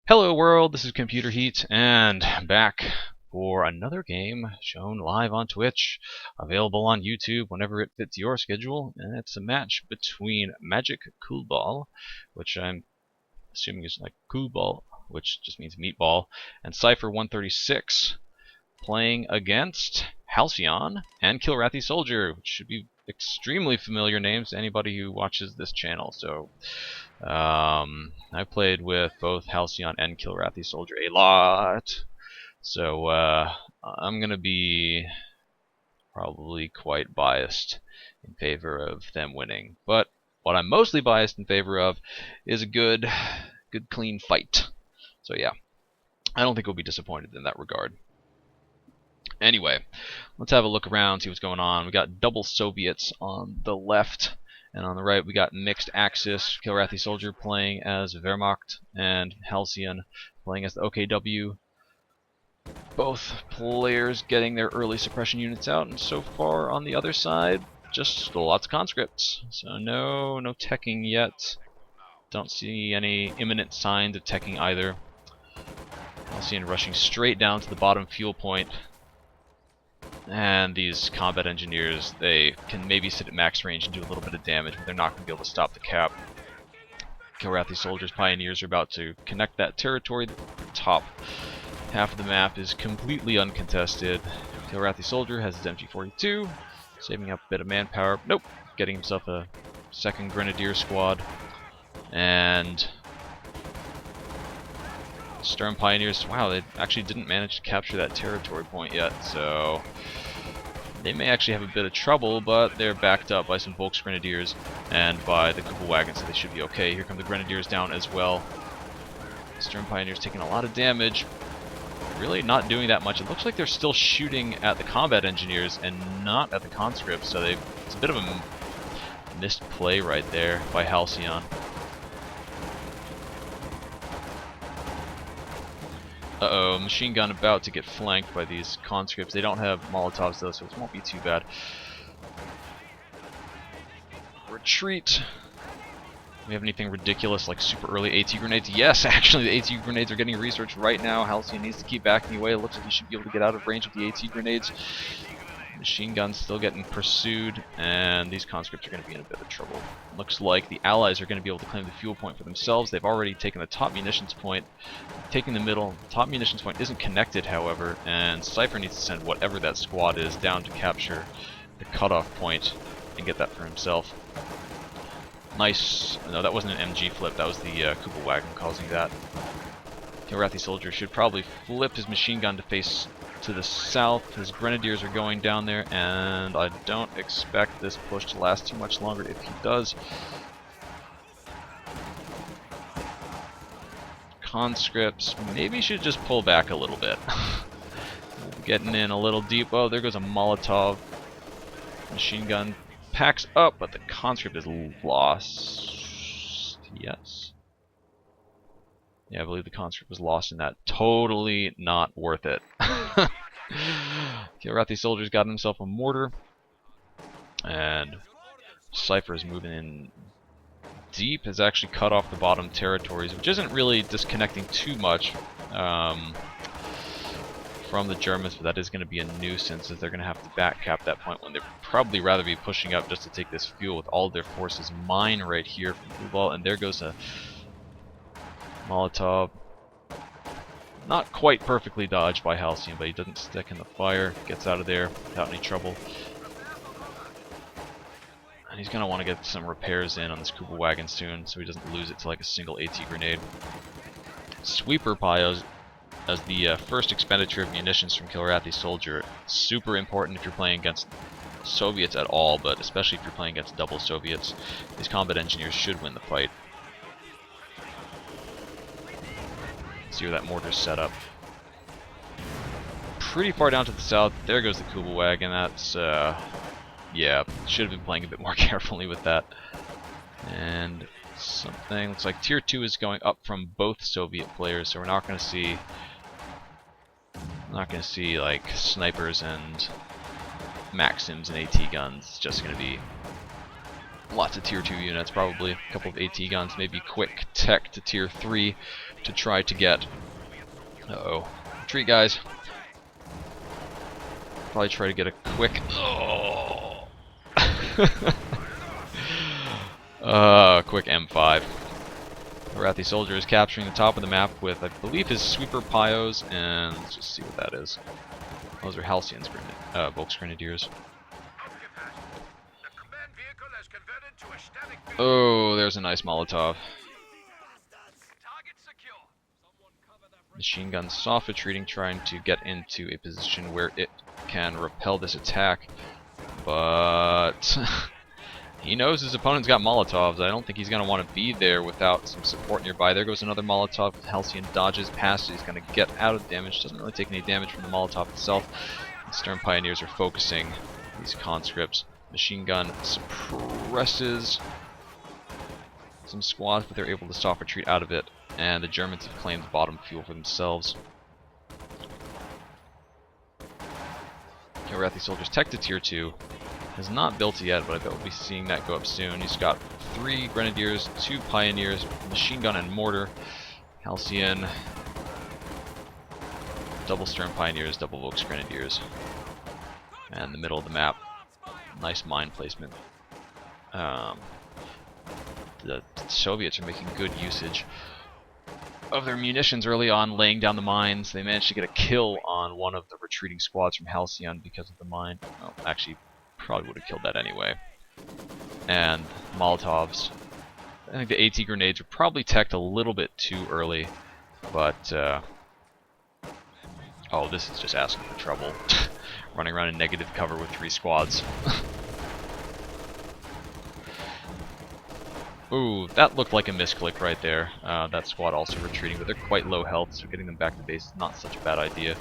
Hello world, this is ComputerHeat, and back for another game shown live on Twitch, available on YouTube whenever it fits your schedule, and it's a match between magikoddball, which I'm assuming is like coolball, which just means meatball, and Chiper136, playing against Halcyon and KilrathiSoldier, which should be extremely familiar names to anybody who watches this channel. So I played with both Halcyon and KilrathiSoldier a lot, so I'm gonna be probably quite biased in favor of them winning. But what I'm mostly biased in favor of is a good clean fight. So yeah, I don't think we'll be disappointed in that regard. Anyway, let's have a look around, see what's going on. We got double Soviets on the left, and on the right we got mixed Axis. KilrathiSoldier playing as Wehrmacht, and Halcyon playing as the OKW. Both players getting their early suppression units out, and so far on the other side, just lots of conscripts. So no teching yet. Don't see any imminent signs of teching either. Halcyon rushing straight down to the bottom fuel point. And these combat engineers, they can maybe sit at max range and do a little bit of damage, but they're not going to be able to stop the cap. KilrathiSoldiers Pioneers are about to connect that territory. The top half of the map is completely uncontested. KilrathiSoldier has his MG42, saving up a bit of manpower. Nope, getting himself a second Grenadier squad. And Stern Pioneers, wow, they actually didn't manage to capture that territory point yet, so they may actually have a bit of trouble, but they're backed up by some Volks Grenadiers and by the Kubel Wagon, so they should be okay. Here come the Grenadiers down as well. Stern Pioneers taking a lot of damage, really not doing that much. It looks like they're still shooting at the combat engineers and not at the conscripts, so it's a bit of a missed play right there by Halcyon. Uh-oh, machine gun about to get flanked by these conscripts. They don't have Molotovs though, so it won't be too bad. Retreat. We have anything ridiculous like super early AT grenades? Yes, actually the AT grenades are getting researched right now. Halcyon needs to keep backing away. It looks like he should be able to get out of range of the AT grenades. Machine guns still getting pursued, and these conscripts are going to be in a bit of trouble. Looks like the allies are going to be able to claim the fuel point for themselves. They've already taken the top munitions point, taking the middle. Top munitions point isn't connected, however, and Cypher needs to send whatever that squad is down to capture the cutoff point and get that for himself. Nice. No, that wasn't an MG flip. That was the Kubel Wagon causing that. KilrathiSoldier should probably flip his machine gun to face to the south. His Grenadiers are going down there, and I don't expect this push to last too much longer if he does. Conscripts maybe should just pull back a little bit. Getting in a little deep. Oh, there goes a Molotov. Machine gun packs up, but the conscript is lost. Yes. Yeah, I believe the conscript was lost in that. Totally not worth it. KilrathiSoldiers got himself a mortar, and Cypher is moving in deep, has actually cut off the bottom territories, which isn't really disconnecting too much from the Germans, but that is going to be a nuisance as they're going to have to back cap that point when they'd probably rather be pushing up just to take this fuel with all their forces. Mine right here from Kubal, and there goes a Molotov. Not quite perfectly dodged by Halcyon, but he doesn't stick in the fire. Gets out of there without any trouble. And he's going to want to get some repairs in on this Kubel Wagon soon, so he doesn't lose it to like a single AT grenade. Sweeper Pyos as the first expenditure of munitions from KilrathiSoldier. Super important if you're playing against Soviets at all, but especially if you're playing against double Soviets. These combat engineers should win the fight. See where that mortar's set up. Pretty far down to the south. There goes the Kubel Wagon. That's, yeah, should have been playing a bit more carefully with that. And something looks like Tier 2 is going up from both Soviet players, so we're not going to see like snipers and Maxims and AT guns. It's just going to be Lots of tier 2 units, probably a couple of AT guns, maybe quick tech to tier 3 to try to get... Uh-oh. Retreat, guys. Probably try to get a quick... Oh! Quick M5. KilrathiSoldier is capturing the top of the map with, I believe, his sweeper pyos, and let's just see what that is. Those are Halcyon's Volk's Grenadiers. Oh, there's a nice Molotov. Machine gun soft retreating, trying to get into a position where it can repel this attack, but he knows his opponent's got Molotovs. I don't think he's going to want to be there without some support nearby. There goes another Molotov. Halcyon dodges past it. He's going to get out of damage. Doesn't really take any damage from the Molotov itself. The Stern Pioneers are focusing these conscripts. Machine gun suppresses some squads, but they're able to soft retreat out of it. And the Germans have claimed the bottom fuel for themselves. KilrathiSoldier's tech to tier 2 has not built it yet, but I bet we'll be seeing that go up soon. He's got 3 Grenadiers, 2 Pioneers, machine gun and mortar. Halcyon, double Stern Pioneers, double Volk's Grenadiers. And the middle of the map, nice mine placement. The Soviets are making good usage of their munitions early on, laying down the mines. They managed to get a kill on one of the retreating squads from Halcyon because of the mine. Well, actually, probably would have killed that anyway. And Molotovs. I think the AT grenades were probably teched a little bit too early, but oh, this is just asking for trouble. Running around in negative cover with 3 squads. Ooh, that looked like a misclick right there. That squad also retreating, but they're quite low health, so getting them back to base is not such a bad idea.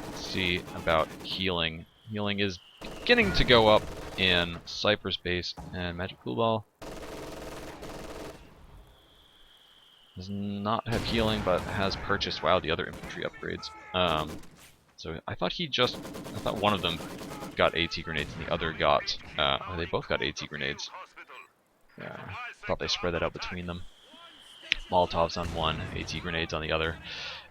Let's see about healing. Healing is beginning to go up in Cyprus base, and magikoddball does not have healing, but has purchased, wow, the other infantry upgrades. So I thought one of them got AT grenades and the other got, they both got AT grenades. Thought they spread that out between them. Molotovs on one, AT grenades on the other.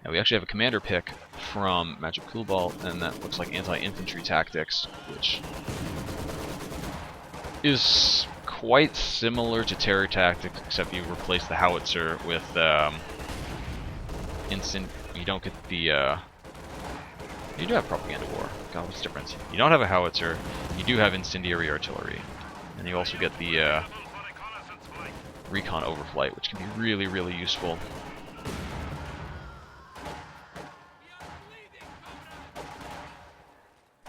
And we actually have a commander pick from magikoddball, and that looks like anti-infantry tactics, which is quite similar to terror tactics, except you replace the howitzer with instant. You don't get the. You do have propaganda war. God, what's the difference? You don't have a howitzer. You do have incendiary artillery, and you also get the recon overflight, which can be really, really useful.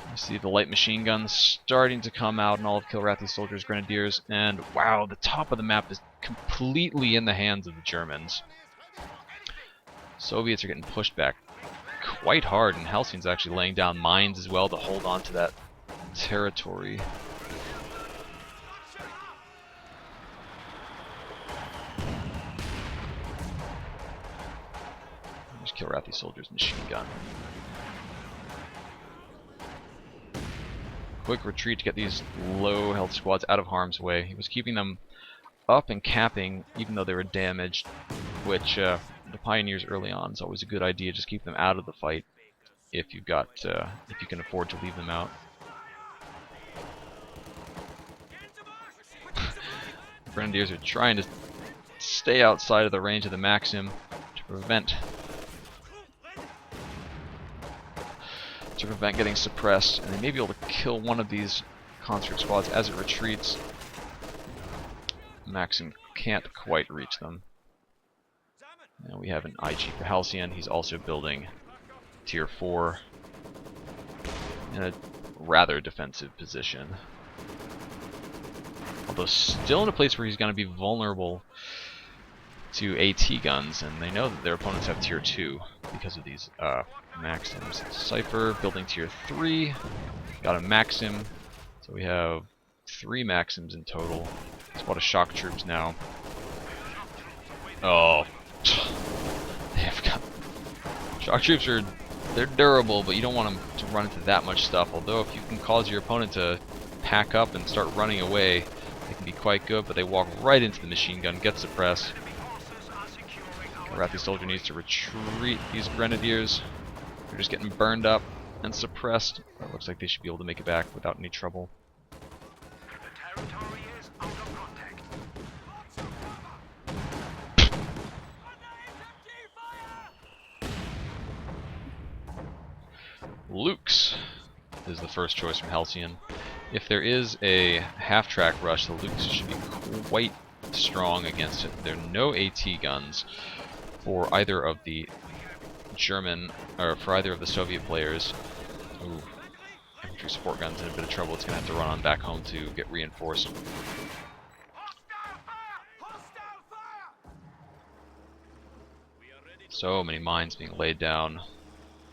You see the light machine guns starting to come out in all of KilrathiSoldier's Grenadiers, and wow, the top of the map is completely in the hands of the Germans. Soviets are getting pushed back quite hard, and Halcyon's actually laying down mines as well to hold on to that territory. There's KilrathiSoldier's machine gun. Quick retreat to get these low health squads out of harm's way. He was keeping them up and capping even though they were damaged, which the Pioneers early on is always a good idea. Just keep them out of the fight if you've got if you can afford to leave them out. Grenadiers are trying to stay outside of the range of the Maxim to prevent getting suppressed, and they may be able to kill one of these conscript squads as it retreats. Maxim can't quite reach them. Now we have an IG for Halcyon. He's also building tier 4 in a rather defensive position. Although still in a place where he's going to be vulnerable to AT guns, and they know that their opponents have tier 2 because of these Maxims. Cypher building tier 3, got a Maxim, so we have 3 Maxims in total. There's a lot of shock troops now. Oh, they've got shock troops they're durable, but you don't want them to run into that much stuff. Although if you can cause your opponent to pack up and start running away, they can can be quite good, but they walk right into the machine gun, get suppressed. KilrathiSoldier needs to retreat these grenadiers. They're just getting burned up and suppressed. It looks like they should be able to make it back without any trouble. Luke's is the first choice from Halcyon. If there is a half-track rush, the Luke's should be quite strong against it. There are no AT guns for either of the German, or for either of the Soviet players. Ooh, infantry support guns in a bit of trouble. It's going to have to run on back home to get reinforced. So many mines being laid down.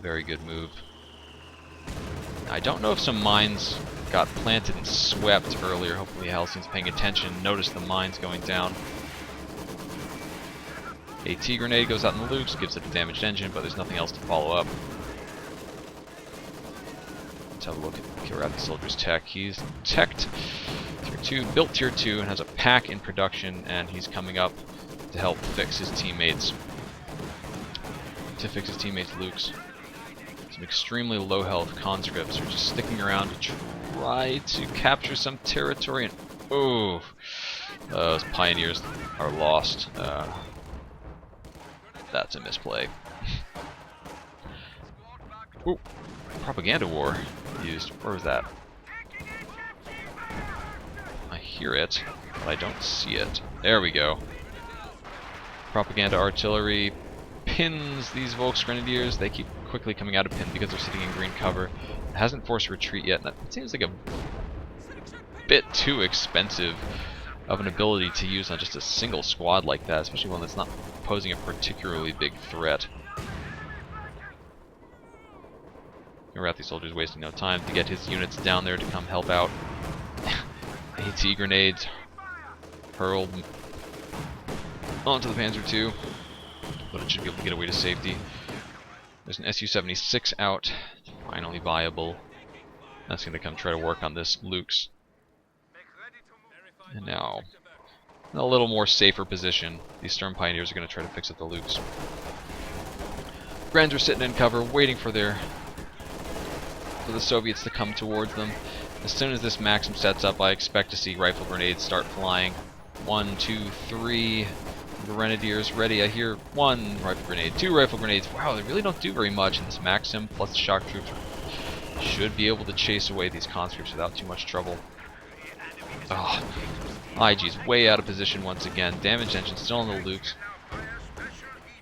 Very good move. I don't know if some mines got planted and swept earlier. Hopefully Halcyon's paying attention. Notice the mines going down. AT grenade goes out in the loops, gives it a damaged engine, but there's nothing else to follow up. Let's have a look at KilrathiSoldier's tech. He's teched Tier 2, built Tier 2, and has a pack in production, and he's coming up to help fix his teammates. Luke's. Some extremely low health conscripts are just sticking around to try to capture some territory, and those pioneers are lost. That's a misplay. Ooh, propaganda war used. Where was that? I hear it, but I don't see it. There we go. Propaganda artillery pins these Volksgrenadiers. They keep quickly coming out of pin because they're sitting in green cover. It hasn't forced retreat yet, and that seems like a bit too expensive of an ability to use on just a single squad like that, especially one that's not posing a particularly big threat. KilrathiSoldier's wasting no time to get his units down there to come help out. AT grenades hurled onto the Panzer II, but it should be able to get away to safety. There's an Su-76 out, finally viable. That's going to come try to work on this Luke's. And now, in a little more safer position, these Sturm Pioneers are going to try to fix up the Luke's. Grens are sitting in cover, waiting for the Soviets to come towards them. As soon as this Maxim sets up, I expect to see rifle grenades start flying. 1, 2, 3 Grenadiers ready. I hear 1 rifle grenade, 2 rifle grenades. Wow, they really don't do very much, and this Maxim plus the shock troops should be able to chase away these conscripts without too much trouble. Oh, IG's way out of position once again. Damaged engine still on the Luke's.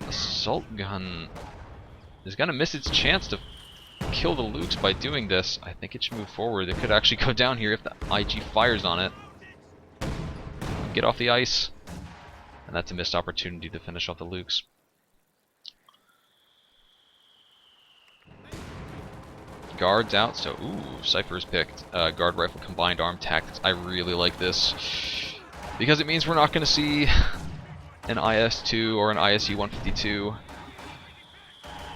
Assault gun is going to miss its chance to kill the Luke's by doing this. I think it should move forward. It could actually go down here if the IG fires on it. Get off the ice. And that's a missed opportunity to finish off the Luke's. Guards out, so Cypher's picked guard rifle combined arm tactics. I really like this because it means we're not going to see an IS-2 or an ISU-152.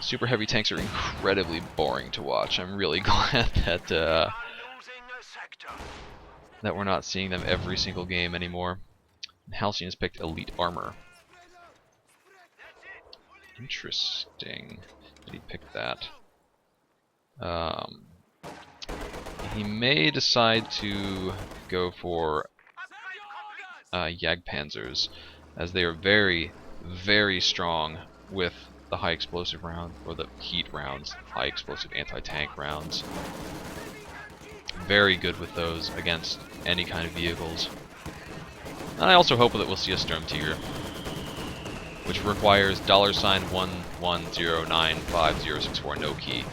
Super heavy tanks are incredibly boring to watch. I'm really glad that that we're not seeing them every single game anymore. Halcyon has picked elite armor. Interesting. Did he pick that? He may decide to go for Jagdpanzers, as they are very, very strong with the high explosive round, or the heat rounds, high explosive anti-tank rounds. Very good with those against any kind of vehicles. And I also hope that we'll see a Sturmtiger, which requires $11095064 no key.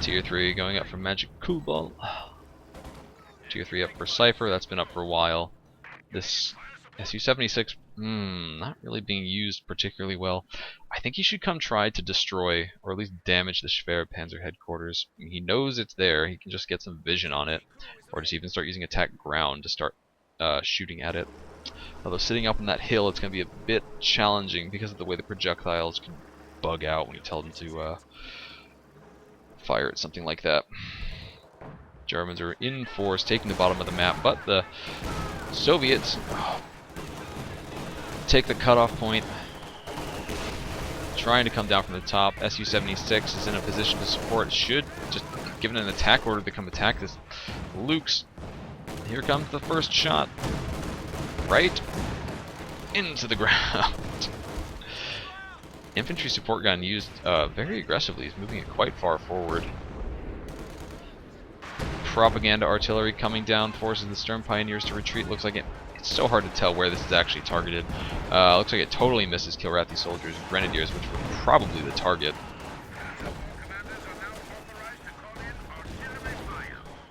Tier 3 going up for magikoddball. Tier 3 up for Cypher, that's been up for a while. This Su-76, not really being used particularly well. I think he should come try to destroy, or at least damage, the Schwerpanzer headquarters. He knows it's there, he can just get some vision on it, or just even start using attack ground to start shooting at it. Although sitting up on that hill, it's going to be a bit challenging because of the way the projectiles can bug out when you tell them to fire at something like that. Germans are in force, taking the bottom of the map, but the Soviets take the cutoff point, trying to come down from the top. Su-76 is in a position to support. Should just given an attack order to come attack this Luke's. Here comes the first shot, right into the ground. Infantry support gun used very aggressively. He's moving it quite far forward. Propaganda artillery coming down forces the Stern Pioneers to retreat. Looks like it's so hard to tell where this is actually targeted. Looks like it totally misses KilrathiSoldiers and Grenadiers, which were probably the target.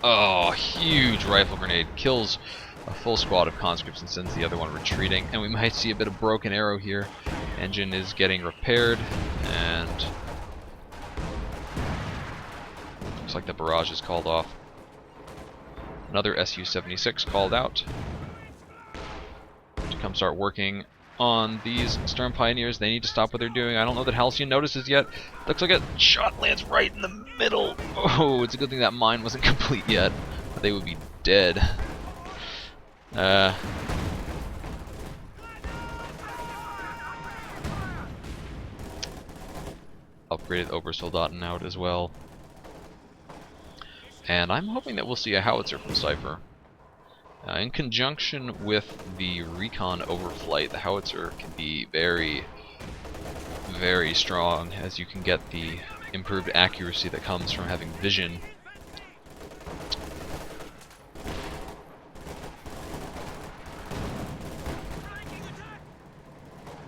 Oh, huge rifle grenade. Kills a full squad of conscripts and sends the other one retreating. And we might see a bit of broken arrow here. Engine is getting repaired, and looks like the barrage is called off. Another Su-76 called out to come start working on these Stern Pioneers. They need to stop what they're doing. I don't know that Halcyon notices yet. Looks like a shot lands right in the middle. Oh, it's a good thing that mine wasn't complete yet. They would be dead. Upgraded Obersoldaten out as well. And I'm hoping that we'll see a howitzer from Cypher. In conjunction with the recon overflight, the howitzer can be very, very strong, as you can get the improved accuracy that comes from having vision.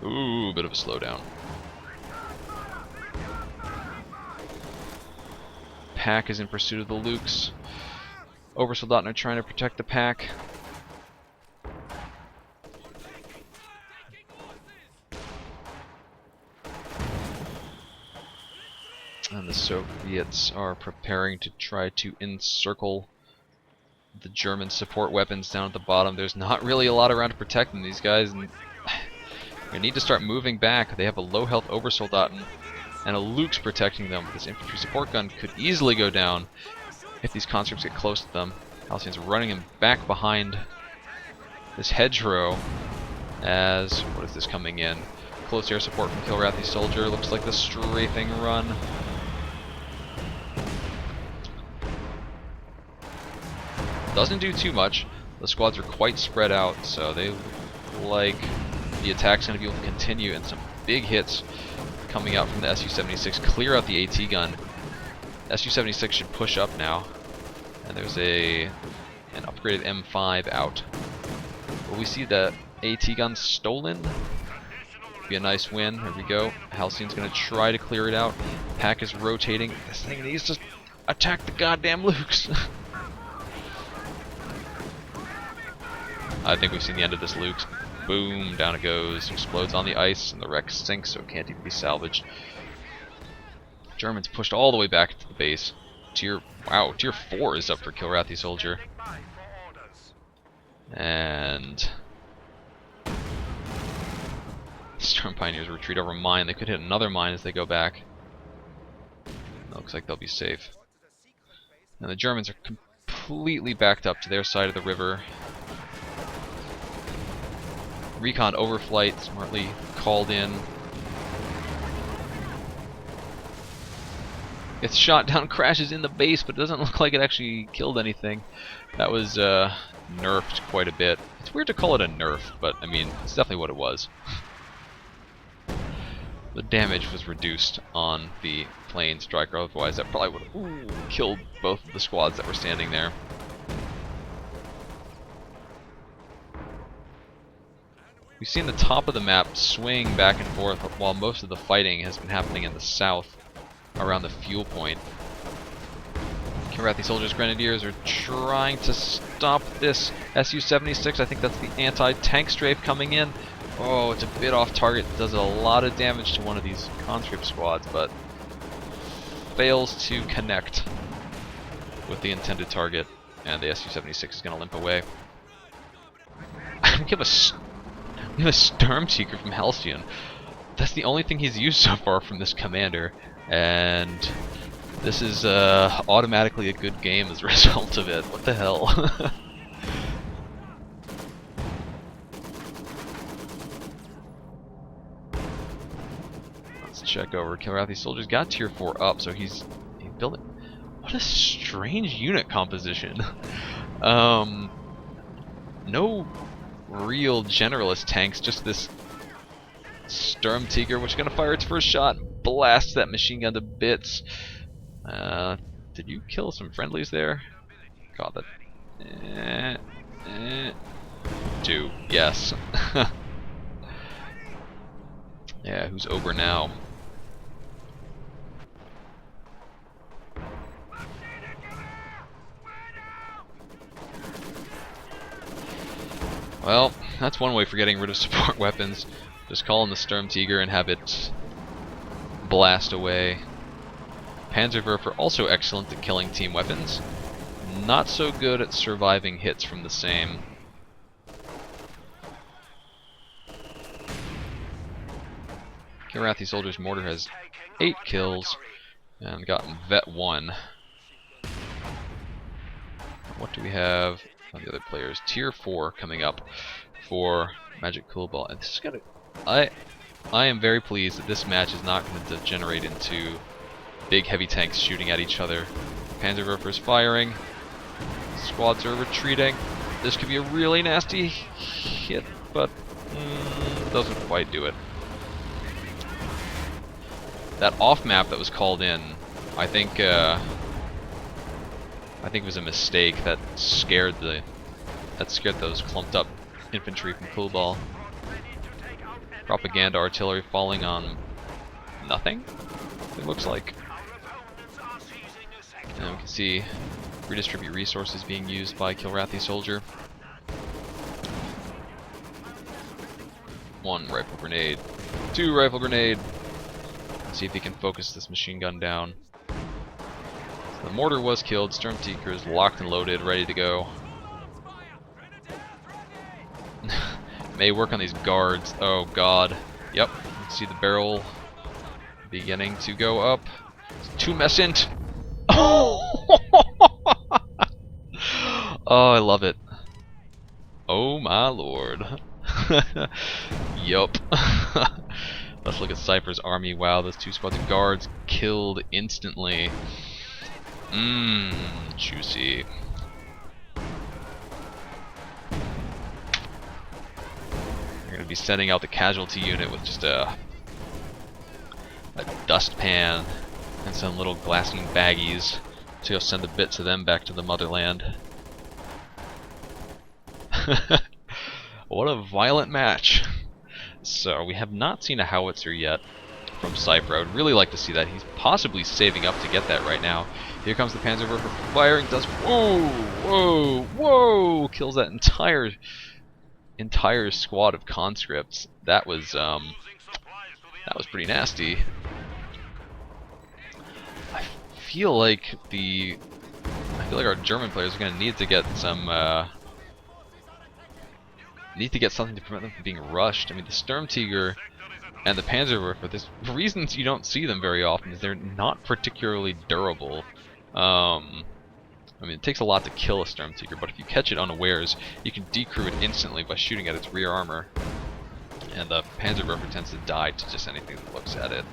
Ooh, bit of a slowdown. Pack is in pursuit of the Lukes. Obersoldaten are trying to protect the pack. And the Soviets are preparing to try to encircle the German support weapons down at the bottom. There's not really a lot around to protect them, these guys, and they need to start moving back. They have a low health Obersoldaten and a Luke's protecting them. This infantry support gun could easily go down if these conscripts get close to them. Halcyon's running him back behind this hedgerow as, what is this coming in? Close air support from KilrathiSoldier. Looks like the strafing run. Doesn't do too much. The squads are quite spread out, so they look like the attack's going to be able to continue, and some big hits coming out from the Su-76. Clear out the AT gun. Su-76 should push up now. And there's an upgraded M5 out. Will we see the AT gun stolen? Be a nice win. Here we go. Halcyon's going to try to clear it out. Pack is rotating. This thing needs to attack the goddamn Lukes. I think we've seen the end of this Luke's. Boom, down it goes. Explodes on the ice, and the wreck sinks, so it can't even be salvaged. Germans pushed all the way back to the base. Tier 4 is up for KilrathiSoldier. And Stern Pioneers retreat over a mine. They could hit another mine as they go back. It looks like they'll be safe. And the Germans are completely backed up to their side of the river. Recon overflight smartly called in. It's shot down, crashes in the base, but it doesn't look like it actually killed anything. That was nerfed quite a bit. It's weird to call it a nerf, but I mean, it's definitely what it was. The damage was reduced on the plane striker, otherwise that probably would have killed both of the squads that were standing there. We've seen the top of the map swing back and forth while most of the fighting has been happening in the south around the fuel point. KilrathiSoldiers Grenadiers are trying to stop this Su-76. I think that's the anti-tank strafe coming in. Oh, it's a bit off target. It does a lot of damage to one of these conscript squads, but fails to connect with the intended target, and the Su-76 is going to limp away. we have a Stormseeker from Halcyon. That's the only thing he's used so far from this commander, and this is automatically a good game as a result of it. What the hell? Let's check over. KilrathiSoldier's got tier 4 up, so he's building. What a strange unit composition. No real generalist tanks, just this Stormseeker, which is going to fire its first shot, blast that machine gun to bits. Did you kill some friendlies there? God, that. 2, yes. Yeah, who's over now? Well, that's one way for getting rid of support weapons. Just call in the Stormseeker and have it blast away. Panzerwerfer also excellent at killing team weapons. Not so good at surviving hits from the same. KilrathiSoldier's mortar has 8 kills and gotten Vet 1. What do we have on the other players? Tier 4 coming up for magikoddball. And this is gonna. I am very pleased that this match is not going to degenerate into big heavy tanks shooting at each other. Panzerwerfer's firing. Squads are retreating. This could be a really nasty hit, but doesn't quite do it. That off map that was called in, I think it was a mistake that scared those clumped up infantry from Koddball. Propaganda artillery falling on nothing, it looks like. And we can see redistribute resources being used by KilrathiSoldier. 1 rifle grenade, 2 rifle grenade. Let's see if he can focus this machine gun down. So the mortar was killed, Stormseeker is locked and loaded, ready to go. May work on these guards. Oh god. Yep. You can see the barrel beginning to go up. 2 messint. Oh! Oh, I love it. Oh my lord. Yup. Let's look at Cypher's army. Wow, those 2 squads of guards killed instantly. Juicy. We're gonna be sending out the casualty unit with just a dustpan and some little glassine baggies to go send the bits of them back to the motherland. What a violent match. So we have not seen a howitzer yet from Cypher. I would really like to see that. He's possibly saving up to get that right now. Here comes the Panzerwerfer firing. Does whoa! Kills that entire squad of conscripts. That was pretty nasty. I feel like our German players are going to need to get some something to prevent them from being rushed. I mean, the Stormseeker and the Panzerwerfer, there's reasons you don't see them very often is they're not particularly durable. I mean, it takes a lot to kill a Stormseeker, but if you catch it unawares, you can decrew it instantly by shooting at its rear armor. And the Panzerwerfer tends to die to just anything that looks at it.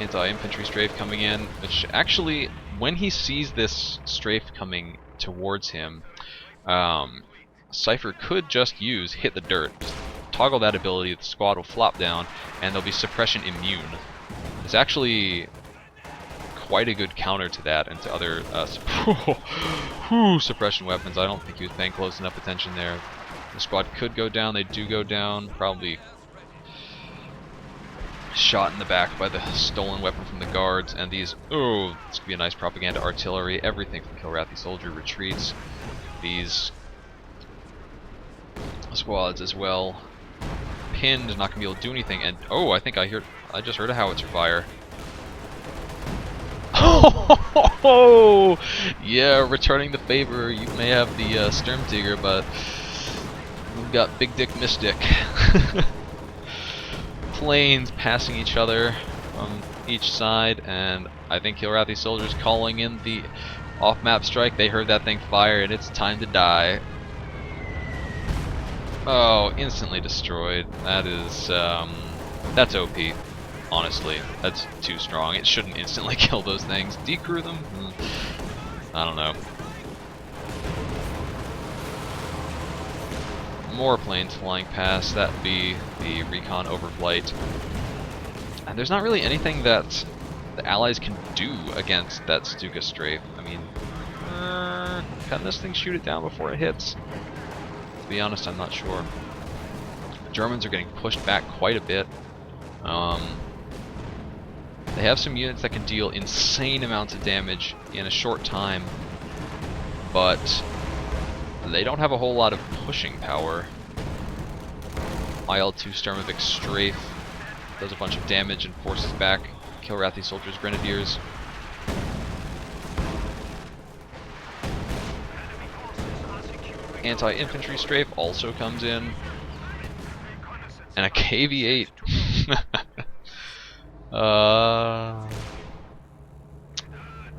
Anti-infantry strafe coming in, which actually, when he sees this strafe coming towards him, Cypher could just hit the dirt. Just toggle that ability, the squad will flop down, and they'll be suppression immune. It's actually quite a good counter to that and to other suppression weapons. I don't think he was paying close enough attention there. The squad could go down, they do go down, probably shot in the back by the stolen weapon from the guards, and these, this could be a nice propaganda artillery. Everything from KilrathiSoldier retreats. These squads as well. pinned, not going to be able to do anything. And oh, I think I just heard a howitzer fire. Oh, yeah, returning the favor. You may have the Sturmtiger, but we've got Big Dick Mystic. Planes passing each other from each side, and I think KilrathiSoldier calling in the off-map strike. They heard that thing fire, and it's time to die. Oh, instantly destroyed. That is, that's OP. Honestly, that's too strong. It shouldn't instantly kill those things. Decrew them? I don't know. More planes flying past. That would be the recon overflight. And there's not really anything that the allies can do against that Stuka strafe. I mean, can this thing shoot it down before it hits? To be honest, I'm not sure. The Germans are getting pushed back quite a bit. They have some units that can deal insane amounts of damage in a short time, but they don't have a whole lot of pushing power. IL-2 Sturmovik strafe does a bunch of damage and forces back KilrathiSoldier's Grenadiers. Anti-infantry strafe also comes in. And a KV-8.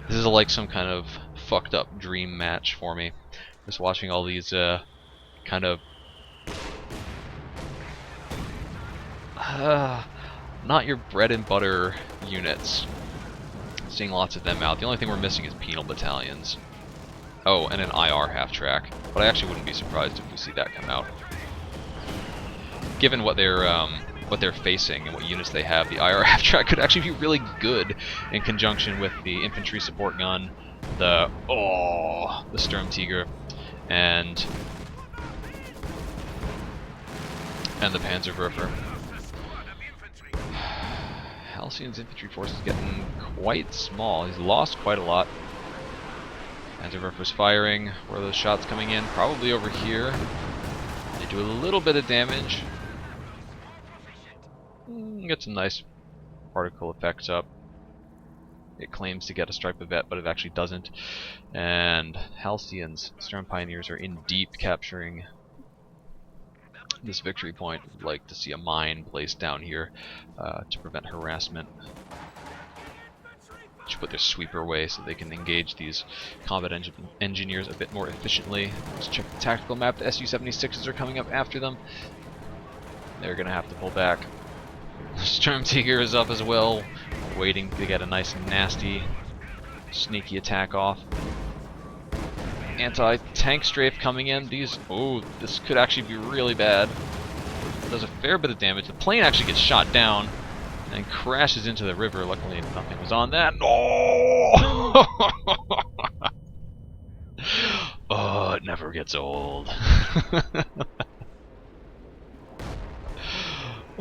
This is like some kind of fucked up dream match for me. Just watching all these kind of not your bread and butter units. Seeing lots of them out. The only thing we're missing is penal battalions. Oh, and an IR half-track. But I actually wouldn't be surprised if we see that come out. Given what they're facing and what units they have, the IR half-track could actually be really good in conjunction with the infantry support gun, the Sturmtiger, and the Panzerwerfer. Halcyon's infantry force is getting quite small. He's lost quite a lot. Panzerwerfer's firing. Where are those shots coming in? Probably over here. They do a little bit of damage. Get some nice particle effects up. It claims to get a Stripe Evette, but it actually doesn't. And Halcyon's Sturm Pioneers are in deep, capturing this victory point. I'd like to see a mine placed down here to prevent harassment. Should put their sweeper away so they can engage these combat engineers a bit more efficiently. Let's check the tactical map. The Su-76s are coming up after them. They're going to have to pull back. Sturmtiger is up as well, waiting to get a nice nasty sneaky attack off. Anti-tank strafe coming in. These, oh, this could actually be really bad. Does a fair bit of damage. The plane actually gets shot down and crashes into the river. Luckily nothing was on that. Oh! Oh, it never gets old.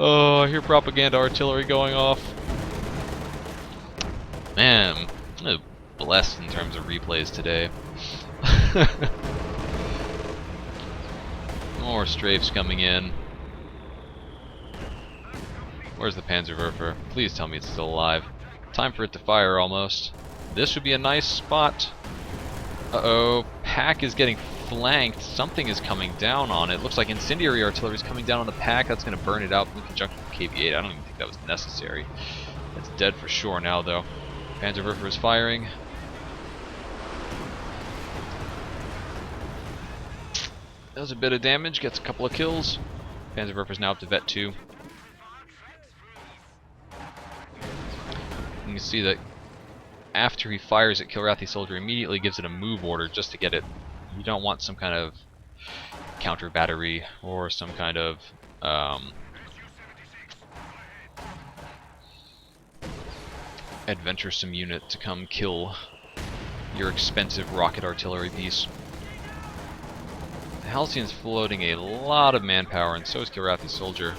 Oh, I hear propaganda artillery going off. Man, I'm blessed in terms of replays today. More strafes coming in. Where's the Panzerwerfer? Please tell me it's still alive. Time for it to fire almost. This would be a nice spot. Uh-oh, Pack is getting flanked. Something is coming down on it. Looks like incendiary artillery is coming down on the Pack. That's going to burn it out in conjunction with KV-8. I don't even think that was necessary. It's dead for sure now, though. Panzerwerfer is firing. Does a bit of damage, gets a couple of kills. Panzerwerfer is now up to Vet 2. You can see that after he fires at KilrathiSoldier, immediately gives it a move order just to get it. You don't want some kind of counter battery or some kind of adventuresome unit to come kill your expensive rocket artillery piece. Halcyon's floating a lot of manpower, and so is KilrathiSoldier.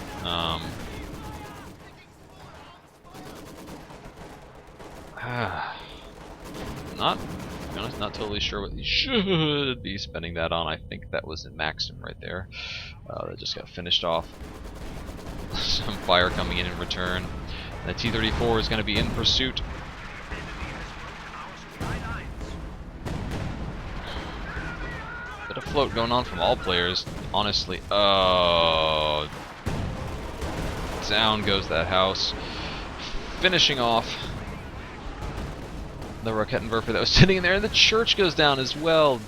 Not totally sure what he should be spending that on. I think that was in Maxim right there. That just got finished off. some fire coming in return. The T-34 is going to be in pursuit. Bit of float going on from all players, honestly. Oh, down goes that house, finishing off the Raketenwerfer that was sitting in there, and the church goes down as well.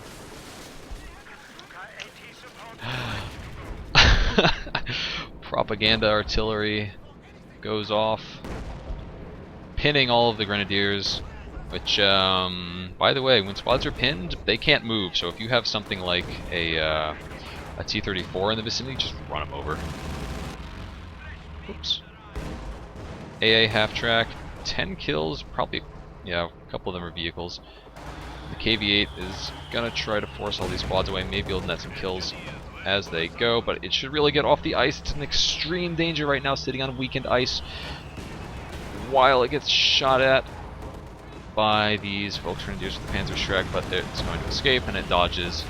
Propaganda artillery goes off, pinning all of the grenadiers, which, by the way, when squads are pinned, they can't move, so if you have something like a T-34 in the vicinity, just run them over. Oops. AA half-track, 10 kills, probably, yeah, a couple of them are vehicles. The KV-8 is gonna try to force all these squads away, maybe he'll net some kills as they go, but it should really get off the ice. It's in extreme danger right now, sitting on weakened ice, while it gets shot at by these Volksgrenadiers with the Panzerschreck, but it's going to escape, and it dodges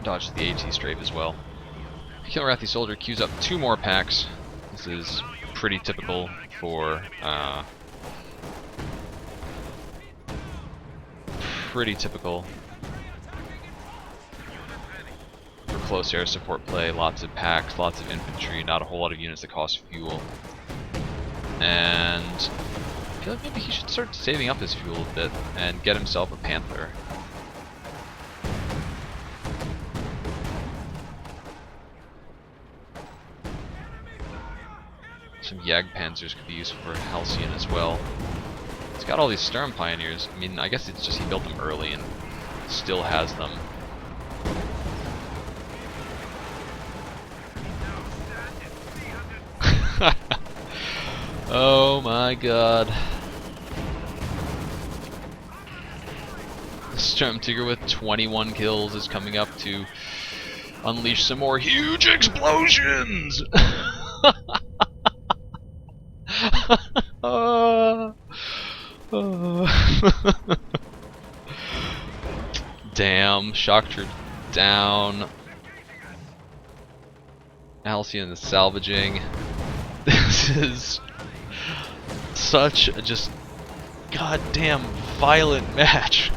the AT strafe as well. KilrathiSoldier queues up 2 more packs. This is pretty typical for close air support play. Lots of packs, lots of infantry, not a whole lot of units that cost fuel. And I feel like maybe he should start saving up his fuel a bit and get himself a Panther. Some Jagdpanzers could be useful for Halcyon as well. He's got all these Sturm Pioneers. I mean, I guess it's just he built them early and still has them. Oh my god. Sturmtiger with 21 kills is coming up to unleash some more huge explosions! Damn, shock troop down. Halcyon is salvaging. This is such a just goddamn violent match.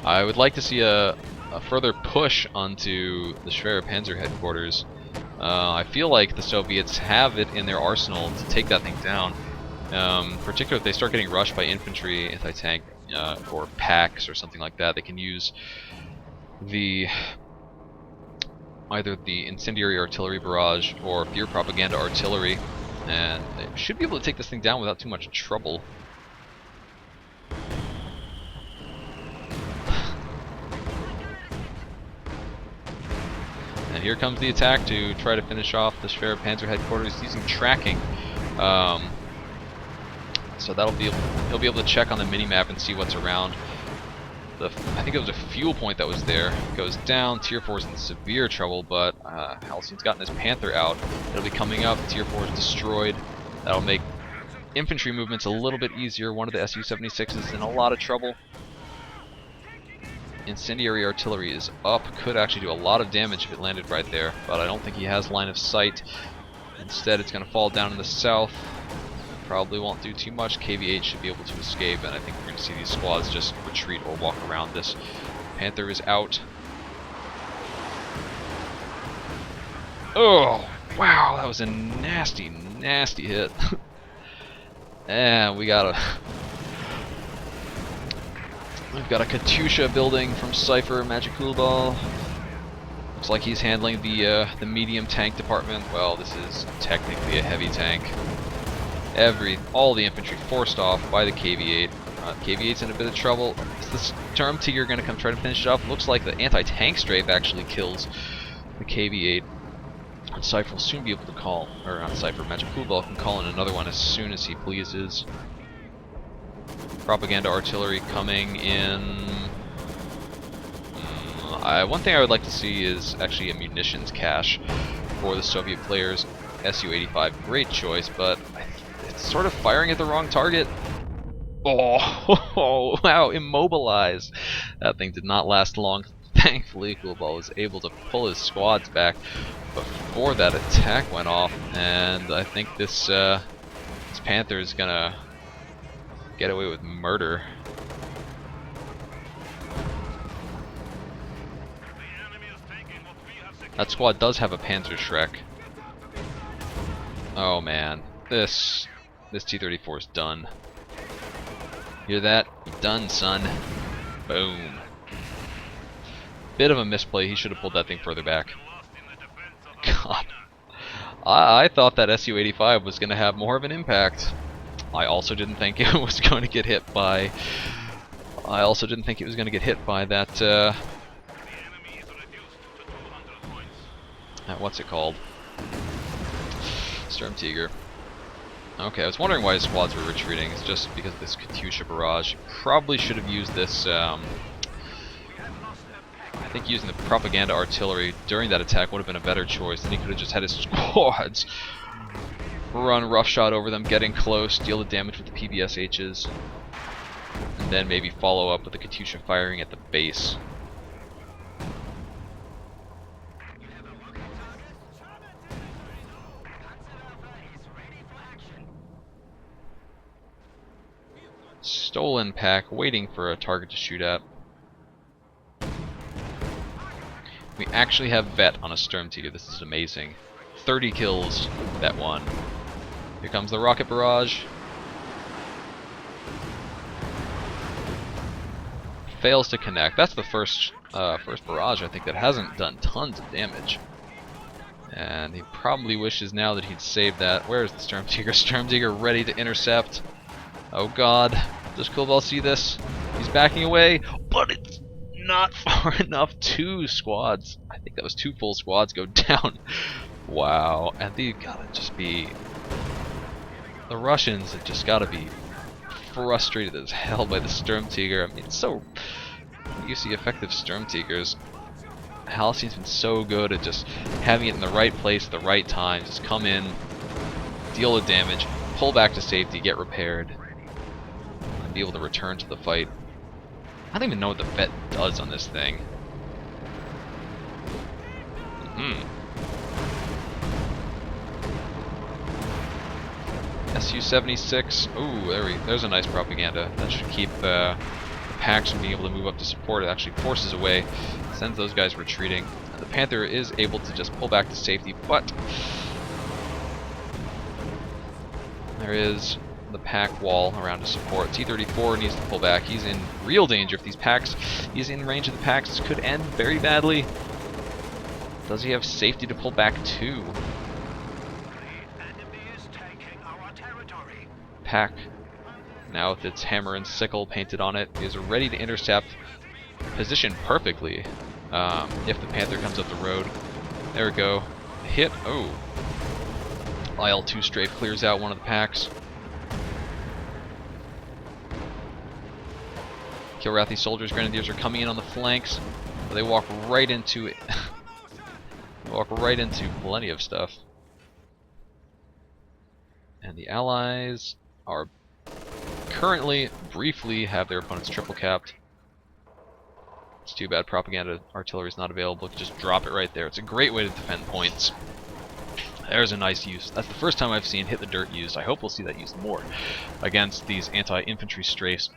I would like to see a further push onto the Schwerer Panzer headquarters. I feel like the Soviets have it in their arsenal to take that thing down. Particularly if they start getting rushed by infantry, anti-tank, or packs or something like that. They can use either the incendiary artillery barrage or fear propaganda artillery, and they should be able to take this thing down without too much trouble. And here comes the attack to try to finish off the Schwerer Panzer headquarters using tracking. So he'll be able to check on the minimap and see what's around. I think it was a fuel point that was there. It goes down. Tier 4 is in severe trouble, but Halcyon's gotten his Panther out. It'll be coming up. Tier 4 is destroyed. That'll make infantry movements a little bit easier. One of the Su-76 is in a lot of trouble. Incendiary artillery is up. Could actually do a lot of damage if it landed right there, but I don't think he has line of sight. Instead, it's going to fall down in the south. Probably won't do too much. KV-8 should be able to escape, and I think we're going to see these squads just retreat or walk around this. Panther is out. Oh, wow, that was a nasty, nasty hit. And we've got a Katyusha building from Cypher, magikoddball. Looks like he's handling the medium tank department. Well, this is technically a heavy tank. All the infantry forced off by the KV-8. KV-8's in a bit of trouble. Is the Sturmtiger going to come try to finish it off? Looks like the anti-tank strafe actually kills the KV-8. And Cypher will soon be able to call, or not Cypher, magikoddball can call in another one as soon as he pleases. Propaganda artillery coming in. One thing I would like to see is actually a munitions cache for the Soviet players. Su-85, great choice, but it's sort of firing at the wrong target. Oh, wow, immobilized. That thing did not last long. Thankfully, KilrathiSoldier was able to pull his squads back before that attack went off, and I think this Panther is gonna get away with murder. That squad does have a Panzer Shrek. Oh man, this T-34 is done. Hear that? You're done, son. Boom. Bit of a misplay. He should have pulled that thing further back. God. I thought that Su-85 was going to have more of an impact. I also didn't think it was going to get hit by... that, what's it called? Sturmtiger. Okay, I was wondering why his squads were retreating. It's just because of this Katyusha barrage. Probably should have used this, I think using the propaganda artillery during that attack would have been a better choice. Then he could have just had his squads run roughshod over them, getting close, deal the damage with the PBSHs, and then maybe follow up with the Katyusha firing at the base. Stolen pack, waiting for a target to shoot at. We actually have Vet on a Sturmtiger. This is amazing. 30 kills, Vet 1. Here comes the rocket barrage. Fails to connect. That's the first barrage, I think, that hasn't done tons of damage. And he probably wishes now that he'd saved that. Where's the Sturmtiger? Sturmtiger ready to intercept. Oh god. Does KilrathiSoldier see this? He's backing away, but it's not far enough. 2 squads. I think that was 2 full squads go down. Wow. And they've gotta just be... The Russians have just gotta be frustrated as hell by the Sturmtiger. I mean, it's so... You see effective Sturmtigers. Halcyon's been so good at just having it in the right place at the right time. Just come in, deal the damage, pull back to safety, get repaired, and be able to return to the fight. I don't even know what the Vet does on this thing. Su-76. Ooh, there's a nice propaganda. That should keep the packs from being able to move up to support. It actually forces away, sends those guys retreating. The Panther is able to just pull back to safety, but there is the pack wall around to support. T-34 needs to pull back. He's in real danger if these packs, he's in range of the packs. This could end very badly. Does he have safety to pull back too? Pack, now with its hammer and sickle painted on it, is ready to intercept. Positioned perfectly if the Panther comes up the road. There we go. Hit. Oh. IL-2 strafe clears out one of the packs. KilrathiSoldiers, Grenadiers are coming in on the flanks, but they walk right into it. Walk right into plenty of stuff. And the Allies are currently, briefly, have their opponents triple capped. It's too bad propaganda artillery is not available. You can just drop it right there. It's a great way to defend points. There's a nice use. That's the first time I've seen hit the dirt used. I hope we'll see that used more against these anti-infantry strafes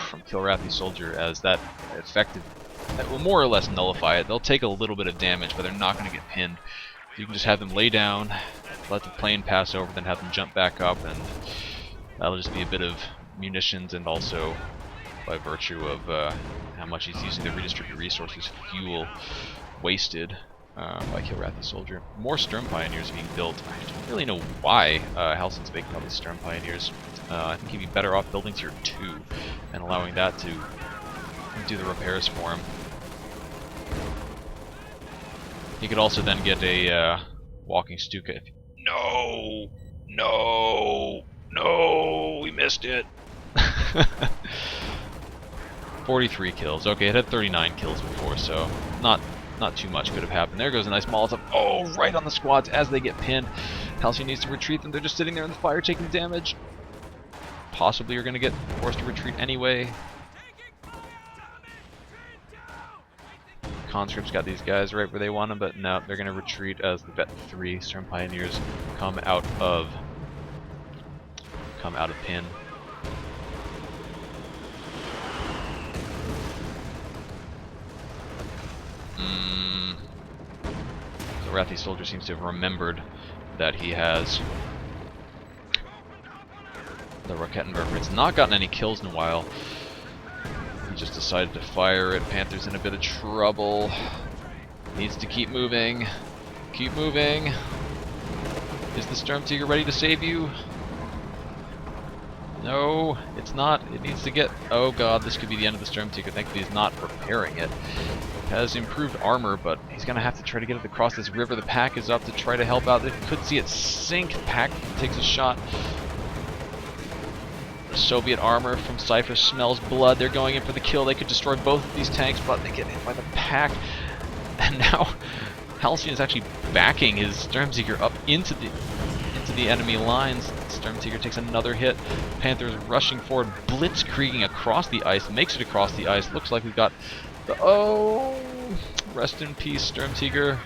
from KilrathiSoldier, as that effective, that will more or less nullify it. They'll take a little bit of damage, but they're not going to get pinned. You can just have them lay down, let the plane pass over, then have them jump back up, and that'll just be a bit of munitions, and also by virtue of how much he's using to redistribute resources, fuel wasted by KilrathiSoldier. More Sturm Pioneers being built. I don't really know why Halcyon's making all these Sturm Pioneers. I think he'd be better off building tier 2 and allowing that to do the repairs for him. He could also then get a walking Stuka. No! No! No! We missed it! 43 kills. Okay, it had 39 kills before, so not too much could have happened. There goes a nice Molotov. Oh, right on the squads as they get pinned. Halcyon needs to retreat them. They're just sitting there in the fire taking damage. possibly are going to get forced to retreat anyway. Conscript's got these guys right where they want them, but no, they're going to retreat as the Vet 3 Stern Pioneers come out of pin. KilrathiSoldier seems to have remembered that he has the Rakettenwerfer. It's not gotten any kills in a while. He just decided to fire it. Panther's in a bit of trouble. Needs to keep moving. Keep moving. Is the Sturmtiger ready to save you? No, it's not. It needs to get... Oh god, this could be the end of the Sturmtiger. Thankfully he's not repairing it. Has improved armor, but he's going to have to try to get it across this river. The pack is up to try to help out. They could see it sink. Pack takes a shot. The Soviet armor from Cypher smells blood. They're going in for the kill. They could destroy both of these tanks, but they get hit by the pack. And now Halcyon is actually backing his Sturmtiger up into the enemy lines. Sturmtiger takes another hit. Panther is rushing forward, blitzkrieging across the ice. Makes it across the ice. Looks like we've got the... Oh! Rest in peace, Sturmtiger.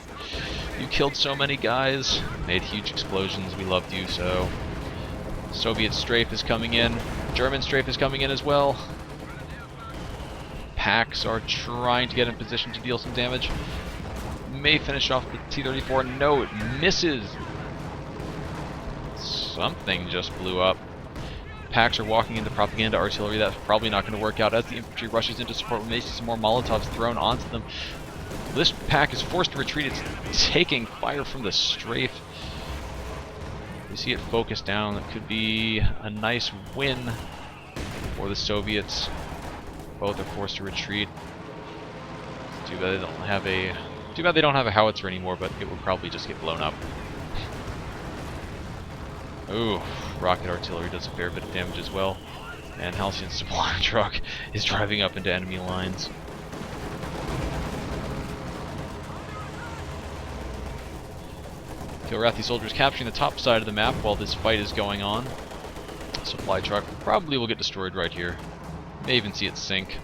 You killed so many guys. Made huge explosions. We loved you so. Soviet strafe is coming in. German strafe is coming in as well. Packs are trying to get in position to deal some damage. May finish off the T-34. No, it misses. Something just blew up. Packs are walking into propaganda artillery. That's probably not going to work out. As the infantry rushes into support, we may see some more Molotovs thrown onto them. This pack is forced to retreat. It's taking fire from the strafe. You see it focus down. That could be a nice win for the Soviets. Both are forced to retreat. Too bad they don't have a howitzer anymore, but it will probably just get blown up. Ooh, rocket artillery does a fair bit of damage as well. And Halcyon's supply truck is driving up into enemy lines. KilrathiSoldier is capturing the top side of the map while this fight is going on. Supply truck probably will get destroyed right here. May even see it sink.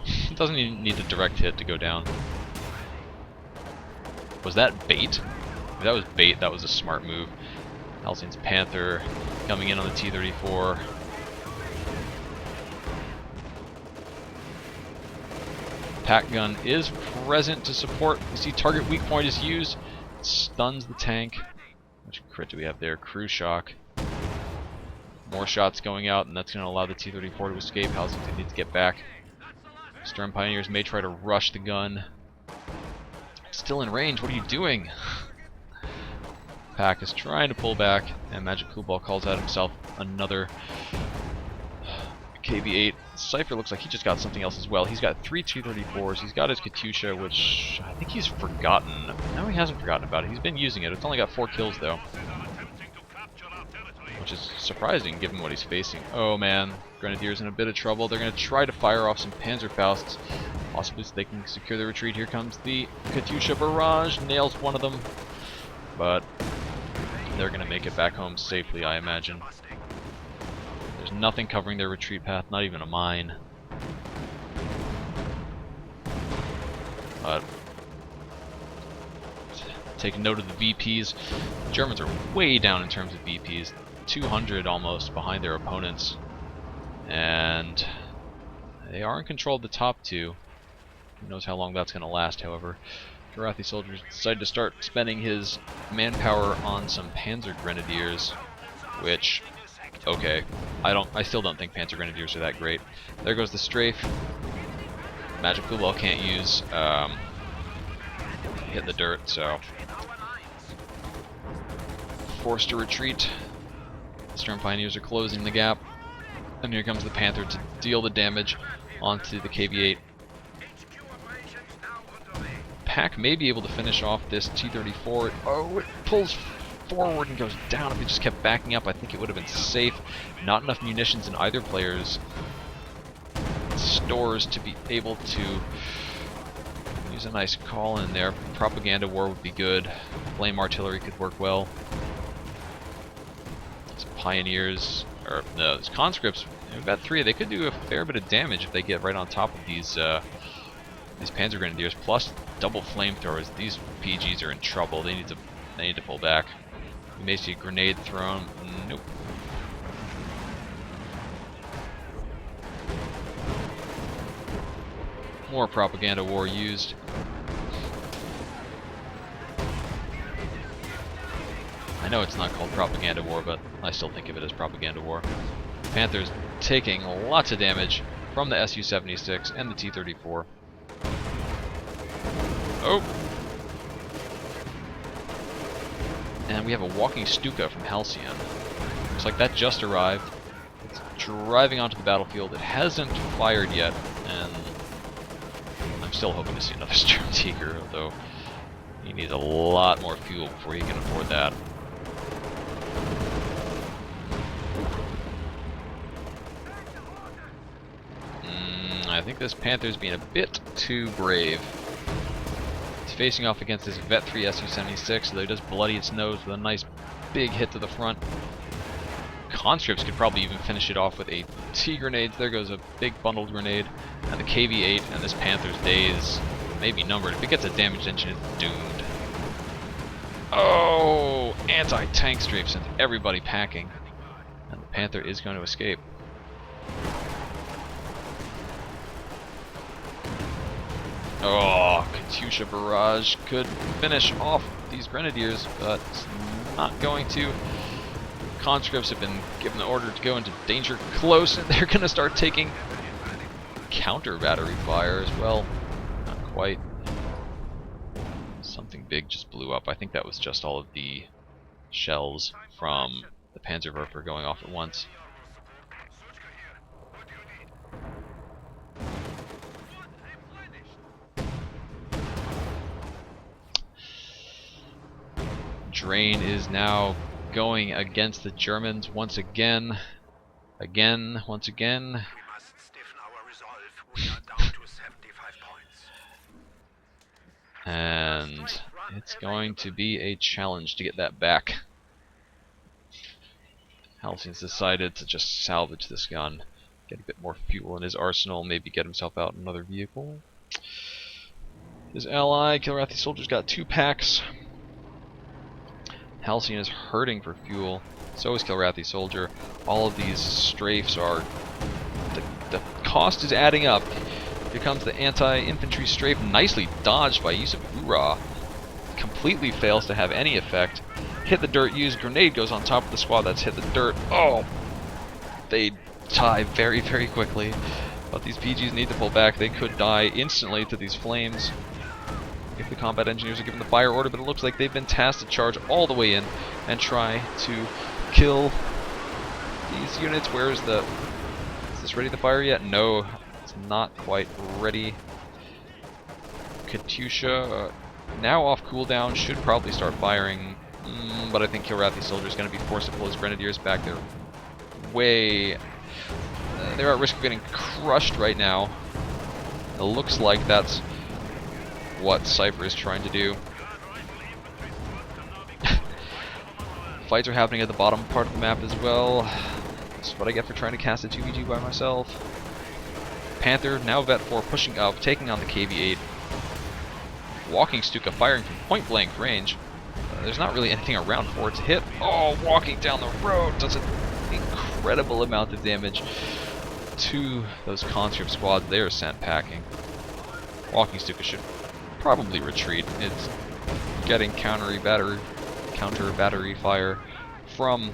It doesn't even need a direct hit to go down. Was that bait? If that was bait, that was a smart move. Halcyon's Panther coming in on the T-34. Pack gun is present to support. You see target weak point is used. It stuns the tank. How much crit do we have there? Crew shock. More shots going out, and that's going to allow the T-34 to escape. Halcyon needs to get back. Stern Pioneers may try to rush the gun. Still in range. What are you doing? Pack is trying to pull back, and magikoddball calls out himself another KV-8. Cypher looks like he just got something else as well. He's got 3 T-34s. He's got his Katyusha, which I think he's forgotten. No, he hasn't forgotten about it. He's been using it. It's only got 4 kills, though. Which is surprising, given what he's facing. Oh, man. Grenadiers in a bit of trouble. They're going to try to fire off some Panzerfausts, possibly so they can secure the retreat. Here comes the Katyusha barrage. Nails one of them. But they're going to make it back home safely, I imagine. There's nothing covering their retreat path, not even a mine. But take note of the VPs. The Germans are way down in terms of VPs. 200 almost behind their opponents. And they are in control of the top 2. Who knows how long that's going to last, however. KilrathiSoldier decided to start spending his manpower on some Panzer Grenadiers, which, okay, I still don't think Panzer Grenadiers are that great. There goes the strafe. magikoddball can't use hit the dirt, so forced to retreat. The Stern Pioneers are closing the gap, and here comes the Panther to deal the damage onto the KV-8. Pack may be able to finish off this T-34. Oh, it pulls forward and goes down. If it just kept backing up, I think it would have been safe. Not enough munitions in either player's stores to be able to use a nice call in there. Propaganda war would be good. Flame artillery could work well. This Pioneers, or no, those conscripts, vet 3, they could do a fair bit of damage if they get right on top of these Panzer Grenadiers, plus double flamethrowers. These PGs are in trouble. They need to pull back. You may see a grenade thrown. Nope. More propaganda war used. I know it's not called propaganda war, but I still think of it as propaganda war. Panther's taking lots of damage from the Su-76 and the T-34. Oh! And we have a walking Stuka from Halcyon. Looks like that just arrived. It's driving onto the battlefield. It hasn't fired yet, and I'm still hoping to see another Sturm Tiger, although he needs a lot more fuel before he can afford that. I think this Panther's being a bit too brave. It's facing off against this Vet 3 Su-76, so it does bloody its nose with a nice big hit to the front. Conscripts could probably even finish it off with a T-grenades. There goes a big bundled grenade. And the KV-8 and this Panther's days may be numbered. If it gets a damaged engine, it's doomed. Oh! Anti-tank strafe sent everybody packing. And the Panther is going to escape. Oh, Katyusha barrage could finish off these Grenadiers, but it's not going to. Conscripts have been given the order to go into danger close, and they're going to start taking counter battery fire as well. Not quite. Something big just blew up. I think that was just all of the shells from the Panzerwerfer going off at once. Drain is now going against the Germans once again. Once again. We must stiffen our resolve. We are down to 75 points. And it's going to be a challenge to get that back. Halcyon's decided to just salvage this gun, get a bit more fuel in his arsenal, maybe get himself out in another vehicle. His ally, KilrathiSoldier's got 2 packs. Halcyon is hurting for fuel, so is KilrathiSoldier. All of these strafes are... The cost is adding up. Here comes the anti-infantry strafe, nicely dodged by use of Hoorah. Completely fails to have any effect. Hit the dirt, use grenade, goes on top of the squad that's hit the dirt. Oh! They die very, very quickly. But these PGs need to pull back. They could die instantly to these flames if the combat engineers are given the fire order, but it looks like they've been tasked to charge all the way in and try to kill these units. Where is the... Is this ready to fire yet? No, it's not quite ready. Katyusha, now off cooldown, should probably start firing, but I think KilrathiSoldier is going to be forced to pull his Grenadiers back. They're way... they're at risk of getting crushed right now. It looks like that's what Cypher is trying to do. Fights are happening at the bottom part of the map as well. That's what I get for trying to cast a 2v2 by myself. Panther, now Vet 4, pushing up, taking on the KV-8. Walking Stuka firing from point blank range. There's not really anything around for it to hit. Oh, walking down the road does an incredible amount of damage to those conscript squads they are sent packing. Walking Stuka should probably retreat. It's getting counter battery fire from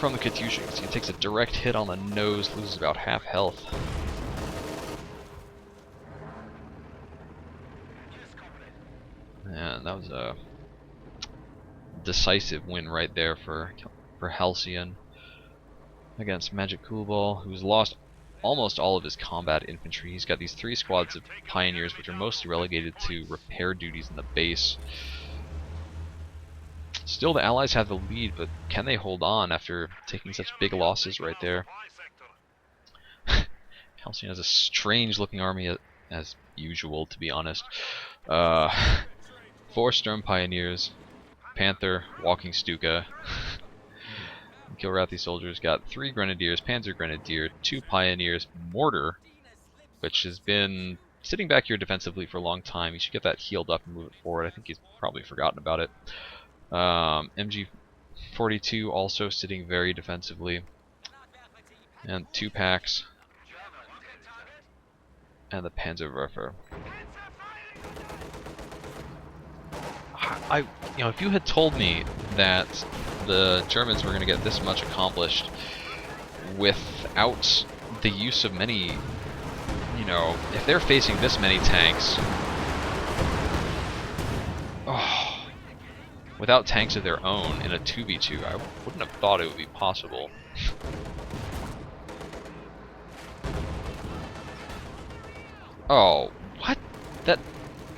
the Katyusha. So he takes a direct hit on the nose, loses about half health. And that was a decisive win right there for Halcyon against magikoddball, who's lost almost all of his combat infantry. He's got these 3 squads of pioneers, which are mostly relegated to repair duties in the base. Still, the Allies have the lead, but can they hold on after taking such big losses right there? Halcyon has a strange-looking army, as usual, to be honest. 4 Sturm Pioneers, Panther, Walking Stuka. KilrathiSoldiers got 3 Grenadiers, Panzer Grenadier, 2 Pioneers, Mortar, which has been sitting back here defensively for a long time. You should get that healed up and move it forward. I think he's probably forgotten about it. MG42 also sitting very defensively. And 2 packs. And the Panzerwerfer. If you had told me that the Germans were going to get this much accomplished without the use of many, if they're facing this many tanks, without tanks of their own in a 2v2, I wouldn't have thought it would be possible. Oh, what? That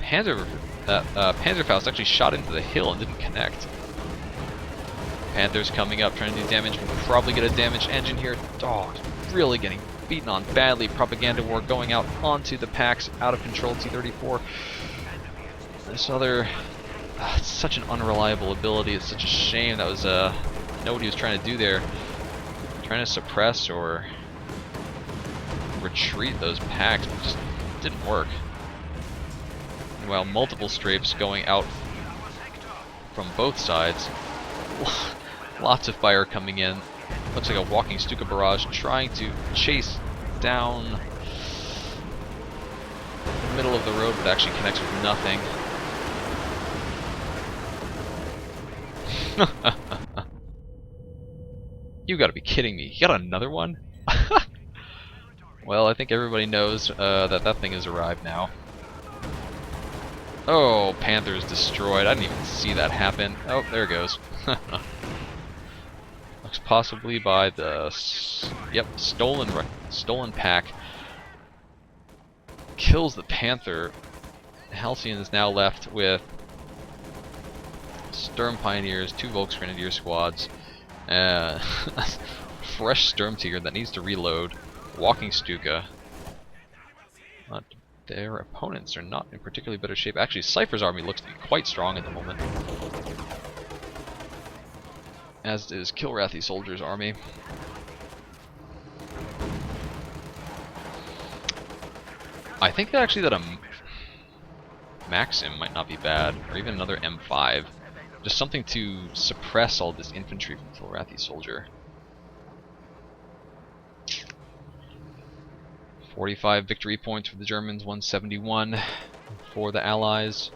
Panzerfaust actually shot into the hill and didn't connect. Panther's coming up, trying to do damage. We'll probably get a damaged engine here. Oh, really getting beaten on badly. Propaganda war going out onto the packs, out of control. T-34. This other, it's such an unreliable ability. It's such a shame. That was know what he was trying to do there. Trying to suppress or retreat those packs, but it just didn't work. Well, multiple strafes going out from both sides. Lots of fire coming in. Looks like a Walking Stuka barrage trying to chase down the middle of the road, but actually connects with nothing. You gotta be kidding me. You got another one? Well, I think everybody knows that thing has arrived now. Oh, Panther's destroyed. I didn't even see that happen. Oh, there it goes. Looks possibly by the stolen pack. Kills the Panther. Halcyon is now left with Sturm Pioneers, 2 Volksgrenadier squads, fresh Sturm Tiger that needs to reload, Walking Stuka. Their opponents are not in particularly better shape. Actually, Cypher's army looks to be quite strong at the moment. As is KilrathiSoldier's army. I think that actually a Maxim might not be bad, or even another M5. Just something to suppress all this infantry from KilrathiSoldier. 45 victory points for the Germans, 171 for the Allies.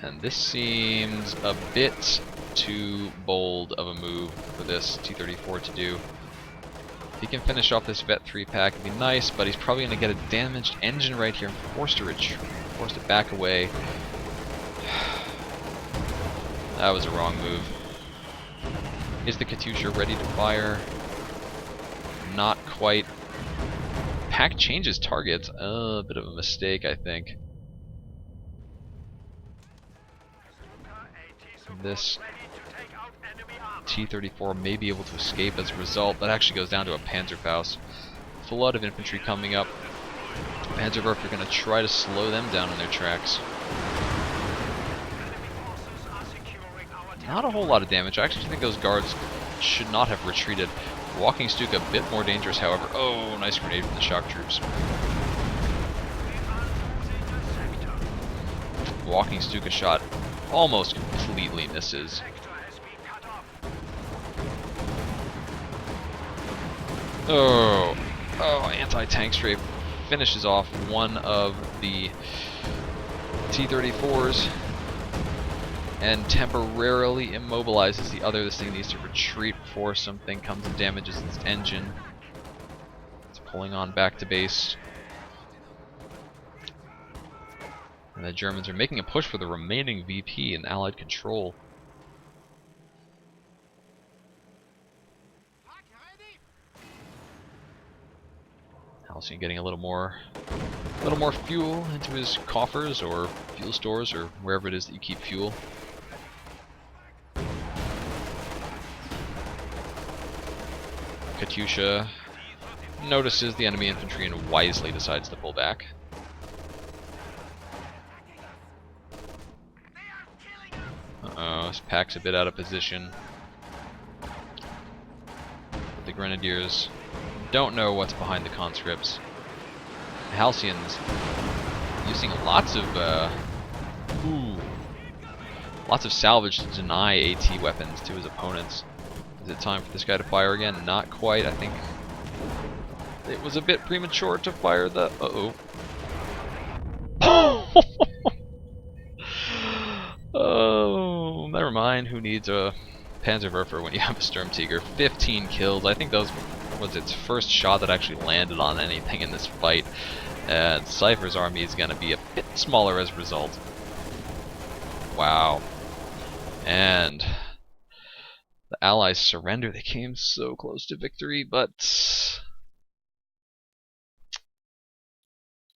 And this seems a bit too bold of a move for this T-34 to do. If he can finish off this Vet 3 pack, it'd be nice, but he's probably going to get a damaged engine right here and forced to back away. That was a wrong move. Is the Katyusha ready to fire? Not quite. Pack changes targets. A bit of a mistake, I think. This T-34 may be able to escape as a result. That actually goes down to a Panzerfaust. Flood of infantry coming up. Panzerwerfer are going to try to slow them down in their tracks. Not a whole lot of damage. I actually think those guards should not have retreated. Walking Stuka a bit more dangerous, however. Oh, nice grenade from the shock troops. Walking Stuka shot almost completely misses. Oh, anti-tank strafe finishes off one of the T-34s. And temporarily immobilizes the other. This thing needs to retreat before something comes and damages its engine. It's pulling on back to base. And the Germans are making a push for the remaining VP in Allied control. Halcyon getting a little more fuel into his coffers or fuel stores or wherever it is that you keep fuel. Katyusha notices the enemy infantry and wisely decides to pull back. Pack's a bit out of position. The Grenadiers don't know what's behind the conscripts. Halcyon's using lots of salvage to deny AT weapons to his opponents. Is it time for this guy to fire again? Not quite. I think it was a bit premature to fire the... Uh-oh. Oh, never mind. Who needs a Panzerwerfer when you have a Sturmtiger? 15 kills. I think those was its first shot that actually landed on anything in this fight. And Cypher's army is going to be a bit smaller as a result. Wow. And the Allies surrender. They came so close to victory, but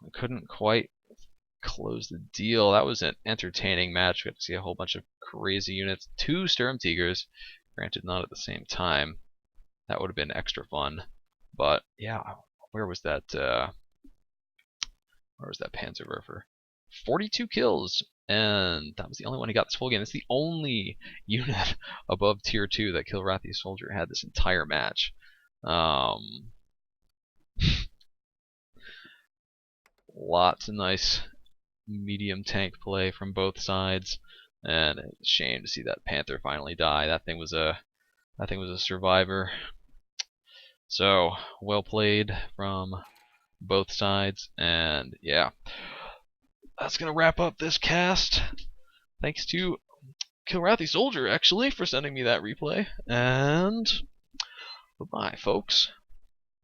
I couldn't quite close the deal. That was an entertaining match. We got to see a whole bunch of crazy units. 2 Sturmtigers, granted not at the same time. That would have been extra fun. But yeah, where was that Panzerwerfer? 42 kills, and that was the only one he got this whole game. It's the only unit above tier 2 that KilrathiSoldier had this entire match. Lots of nice medium tank play from both sides, and it's a shame to see that Panther finally die. That thing was a survivor. So well played from both sides, and yeah, that's gonna wrap up this cast. Thanks to KilrathiSoldier actually for sending me that replay, and bye-bye, folks.